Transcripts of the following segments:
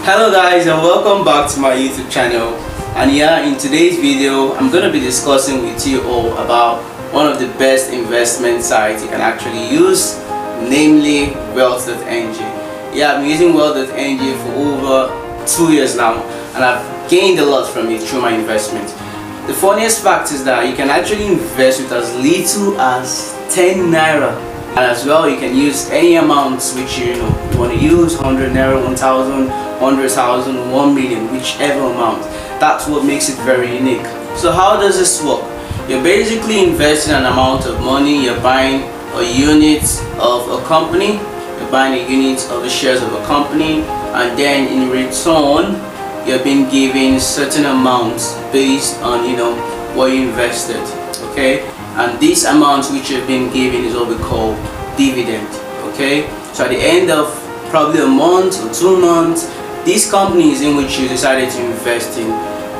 Hello guys, and welcome back to my YouTube channel. And yeah, in today's video I'm going to be discussing with you all about one of the best investment sites you can actually use, namely Wealth.ng. Yeah, I've been using Wealth.ng for over 2 years now, and I've gained a lot from it through my investment. The funniest fact is that you can actually invest with as little as 10 naira, and as well you can use any amounts which you want to use: 100 naira, 1000, 100,000, 1 million, whichever amount. That's what makes it very unique. So how does this work? You're basically investing an amount of money. You're buying a unit of a company, you're buying a unit of the shares of a company, and then in return you're being given certain amounts based on what you invested. Okay, and this amount which you've been given is what we call dividend. Okay, so at the end of probably a month or 2 months, these companies in which you decided to invest in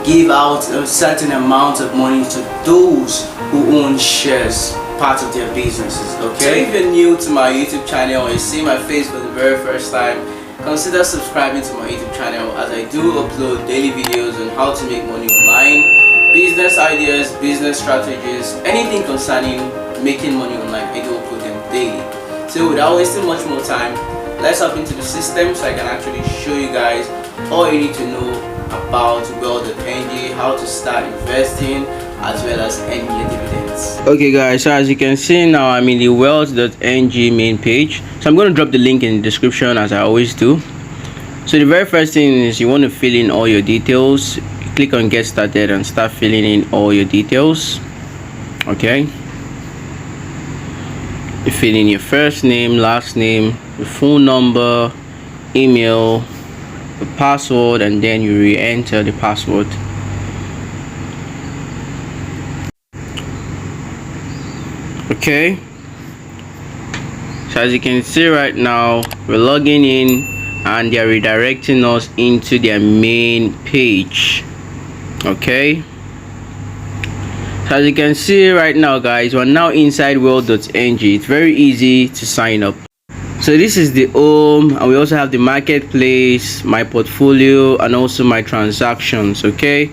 give out a certain amount of money to those who own shares, part of their businesses. Okay, so if you're new to my YouTube channel or you see my face for the very first time, consider subscribing to my YouTube channel, as I do upload daily videos on how to make money online, business ideas, business strategies, anything concerning making money online. I do upload them daily. So without wasting much more time, let's hop into the system so I can actually show you guys all you need to know about Wealth.ng, how to start investing, as well as earning your dividends. Okay guys, so as you can see now, I'm in the Wealth.ng main page. So I'm going to drop the link in the description as I always do. So the very first thing is you want to fill in all your details. Click on get started and start filling in all your details. Okay, you fill in your first name, last name, your phone number, email, the password, and then you re-enter the password. Okay, so as you can see right now, we're logging in and they're redirecting us into their main page. Okay, so as you can see right now guys, we're now inside Wealth.ng. It's very easy to sign up. So this is the home, and we also have the marketplace, my portfolio, and also my transactions. Okay,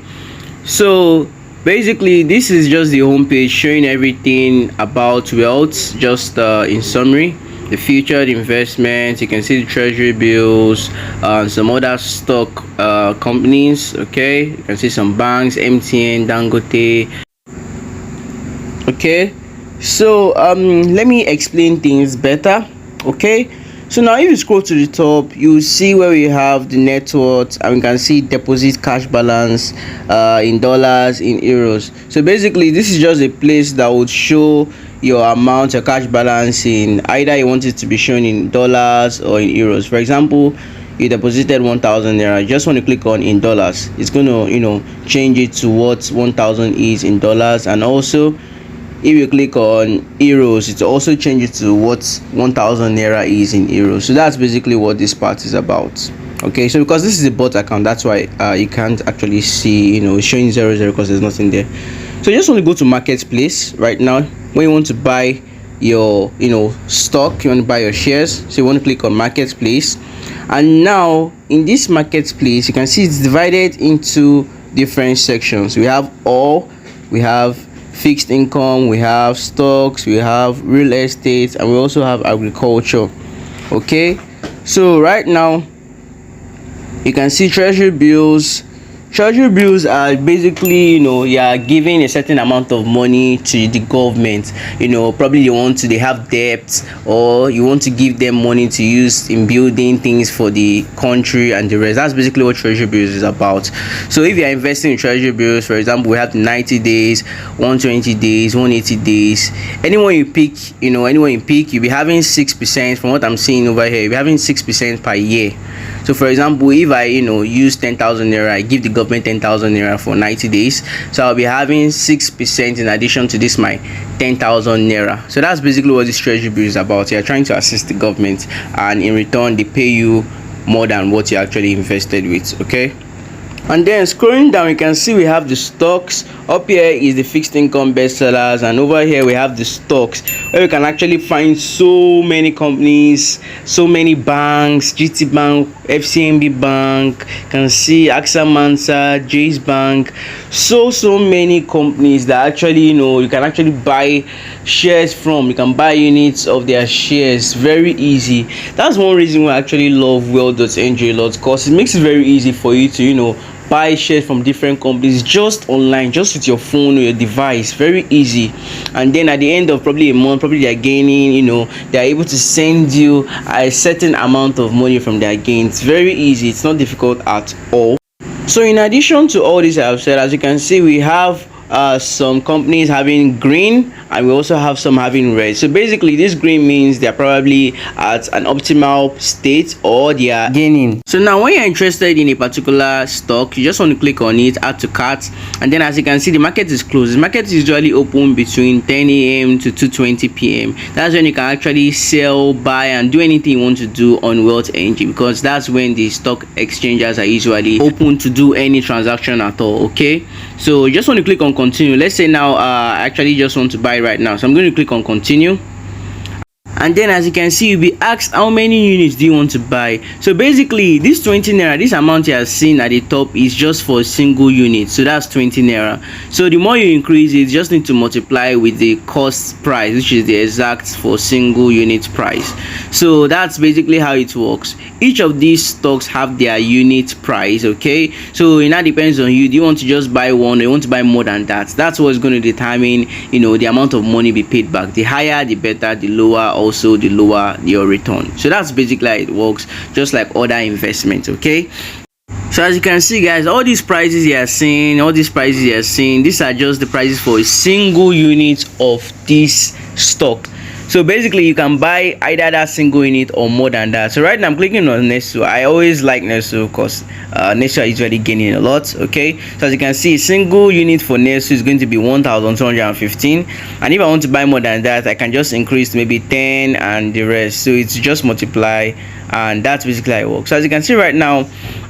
so basically this is just the home page showing everything about Wealth, just in summary. The featured investments, you can see the treasury bills, some other stock companies. Okay, you can see some banks, MTN, Dangote. Okay, so let me explain things better. Okay, so now if you scroll to the top, you see where we have the net worth, and we can see deposit cash balance in dollars, in euros. So basically this is just a place that would show your amount, your cash balance, in either you want it to be shown in dollars or in euros. For example, you deposited 1,000 naira, you just want to click on in dollars. It's going to change it to what 1,000 is in dollars, and also if you click on euros, it also changes to what 1,000 naira is in euros. So that's basically what this part is about. Okay, so because this is a bot account, that's why you can't actually see showing 00 because there's nothing there. So you just want to go to marketplace right now. When you want to buy your stock, you want to buy your shares, so you want to click on marketplace. And now in this marketplace, you can see it's divided into different sections. We have all, we have fixed income, we have stocks, we have real estate, and we also have agriculture. Okay, so right now you can see treasury bills. Treasury bills are basically you are giving a certain amount of money to the government. Probably they have debts, or you want to give them money to use in building things for the country and the rest. That's basically what treasury bills is about. So if you are investing in treasury bills, for example, we have 90 days, 120 days, 180 days. Anyone you pick, you'll be having 6%. From what I'm seeing over here, you'll be having 6% per year. So for example, if I use 10,000 naira, I give the government 10,000 naira for 90 days, so I'll be having 6% in addition to this my 10,000 naira. So that's basically what this treasury bill is about. You're trying to assist the government, and in return they pay you more than what you actually invested with. Okay, And then scrolling down, you can see we have the stocks. Up here is the fixed income bestsellers, and over here we have the stocks, where you can actually find so many companies, so many banks: GT Bank, FCMB Bank, you can see AXA Mansa, Jay's Bank. So many companies that actually, you can actually buy shares from. You can buy units of their shares very easy. That's one reason why I actually love Wealth.ng a lot, because it makes it very easy for you to buy shares from different companies just online, just with your phone or your device. Very easy. And then at the end of probably a month, probably they're gaining, they're able to send you a certain amount of money from their gains. Very easy. It's not difficult at all. So in addition to all this I've said, as you can see, we have some companies having green, and we also have some having red. So basically this green means they're probably at an optimal state, or they are gaining. So now when you're interested in a particular stock, you just want to click on it, add to cart, and then as you can see, the market is closed. The market is usually open between 10 a.m. to 2:20 p.m. That's when you can actually sell, buy, and do anything you want to do on Wealth.ng, because that's when the stock exchanges are usually open to do any transaction at all. Okay, so you just want to click on continue. Let's say now I actually just want to buy right now, so I'm going to click on continue. And then as you can see, you'll be asked how many units do you want to buy. So basically this 20 naira, this amount you are seeing at the top, is just for a single unit, so that's 20 naira. So the more you increase it, you just need to multiply with the cost price, which is the exact for single unit price. So that's basically how it works. Each of these stocks have their unit price. Okay, so it now depends on you. Do you want to just buy one, or you want to buy more than that? That's what's going to determine the amount of money be paid back. The higher the better, the lower also the lower your return. So that's basically how it works, just like other investments. Okay, so as you can see guys, all these prices you are seeing, these are just the prices for a single unit of this stock. So basically you can buy either that single unit or more than that. So right now I'm clicking on Nesu. I always like Nesu because Nesu are usually gaining a lot. Okay, so as you can see, a single unit for Nesu is going to be 1,215, and if I want to buy more than that, I can just increase to maybe 10 and the rest. So it's just multiply, and that's basically how it works. So as you can see right now,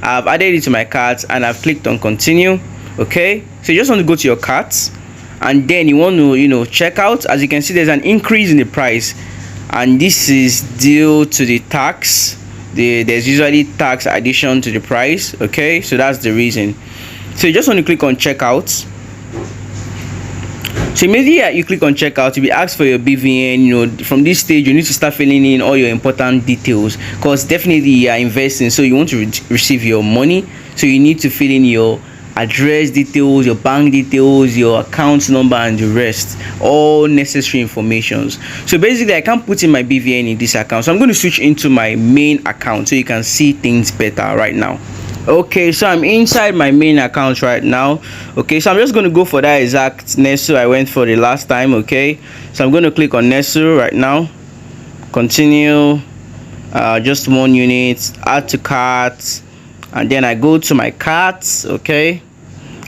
I've added it to my cart and I've clicked on continue. Okay, so you just want to go to your cart, and then you want to check out. As you can see, there's an increase in the price, and this is due to the tax. There's usually tax addition to the price. Okay, so that's the reason. So you just want to click on checkout. So immediately you click on checkout, you'll be asked for your BVN. From this stage you need to start filling in all your important details, because definitely you are investing, so you want to receive your money, so you need to fill in your address details, your bank details, your account number, and the rest, all necessary informations. So basically I can't put in my BVN in this account, so I'm going to switch into my main account so you can see things better right now. Okay, so I'm inside my main account right now. Okay, so I'm just going to go for that exact Nesu I went for the last time. Okay, so I'm going to click on Nesu right now, continue, just one unit, add to cart, and then I go to my cart. Okay,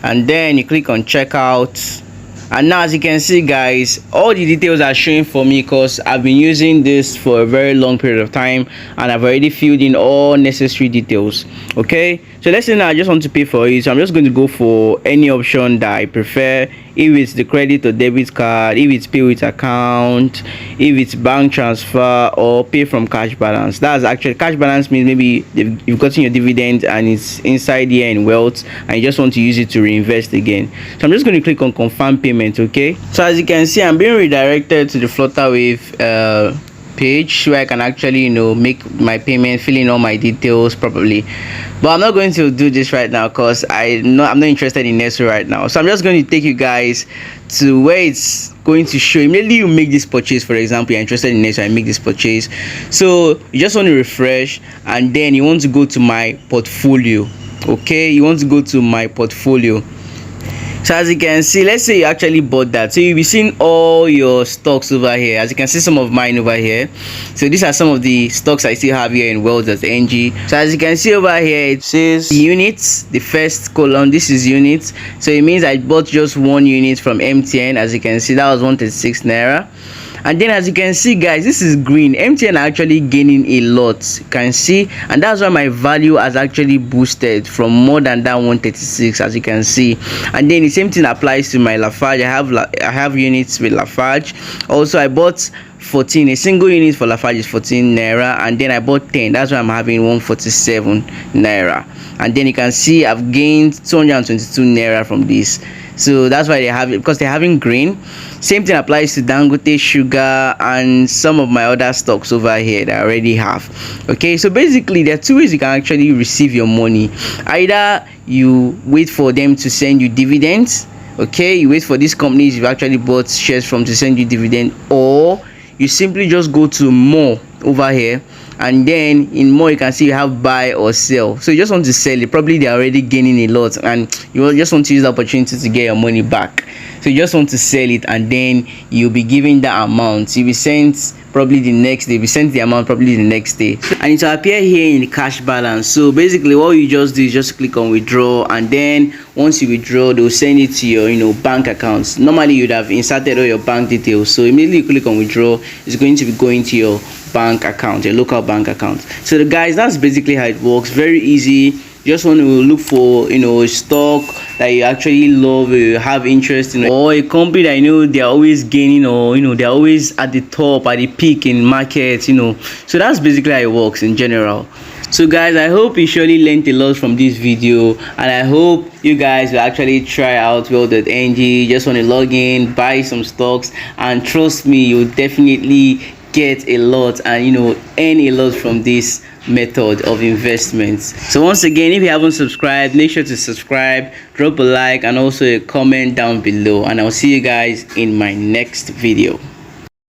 and then you click on checkout, and now as you can see guys, all the details are showing for me because I've been using this for a very long period of time, and I've already filled in all necessary details. Okay, so let's say now I just want to pay for it, so I'm just going to go for any option that I prefer. If it's the credit or debit card, if it's pay with account, if it's bank transfer, or pay from cash balance. That's actually, cash balance means maybe you've gotten your dividend and it's inside here in Wealth, and you just want to use it to reinvest again. So I'm just going to click on confirm payment. Okay, so as you can see, I'm being redirected to the Flutterwave page where I can actually make my payment, fill in all my details properly. But I'm not going to do this right now because I'm not interested in Nesu right now. So I'm just going to take you guys to where it's going to show immediately you make this purchase. For example, you're interested in Nesu, I make this purchase, so you just want to refresh, and then you want to go to my portfolio. Okay, you want to go to my portfolio. So as you can see, let's say you actually bought that, so you'll be seeing all your stocks over here. As you can see, some of mine over here. So these are some of the stocks I still have here in Wealth.ng. So as you can see over here, it says units. The first column, this is units, so it means I bought just one unit from MTN. As you can see, that was 136 naira. And then as you can see guys, this is green. MTN are actually gaining a lot, you can see, and that's why my value has actually boosted from more than that 136, as you can see. And then the same thing applies to my Lafarge. I have units with Lafarge. Also I bought 14, a single unit for Lafarge is 14 naira, and then I bought 10, that's why I'm having 147 naira. And then you can see I've gained 222 naira from this. So that's why they have it, because they're having green. Same thing applies to Dangote Sugar and some of my other stocks over here that I already have. Okay, so basically there are two ways you can actually receive your money. Either you wait for them to send you dividends, okay, you wait for these companies you've actually bought shares from to send you dividend, or you simply just go to more over here, and then in more you can see you have buy or sell. So you just want to sell it, probably they're already gaining a lot and you just want to use the opportunity to get your money back. So you just want to sell it, and then you'll be given that amount. You'll be sent probably the next day, be sent the amount probably the next day, and it will appear here in the cash balance. So basically what you just do is just click on withdraw, and then once you withdraw they'll send it to your bank accounts. Normally you'd have inserted all your bank details, so immediately you click on withdraw, it's going to be going to your bank account, your local bank account. So the guys, that's basically how it works. Very easy. You just want to look for a stock that you actually love, you have interest in, or a company that they're always gaining, or they're always at the top, at the peak in market. So that's basically how it works in general. So guys, I hope you surely learned a lot from this video, and I hope you guys will actually try out Wealth.ng. Just want to log in, buy some stocks, and trust me, you'll definitely get a lot and earn a lot from this method of investments. So once again, if you haven't subscribed, make sure to subscribe, drop a like, and also a comment down below, and I'll see you guys in my next video.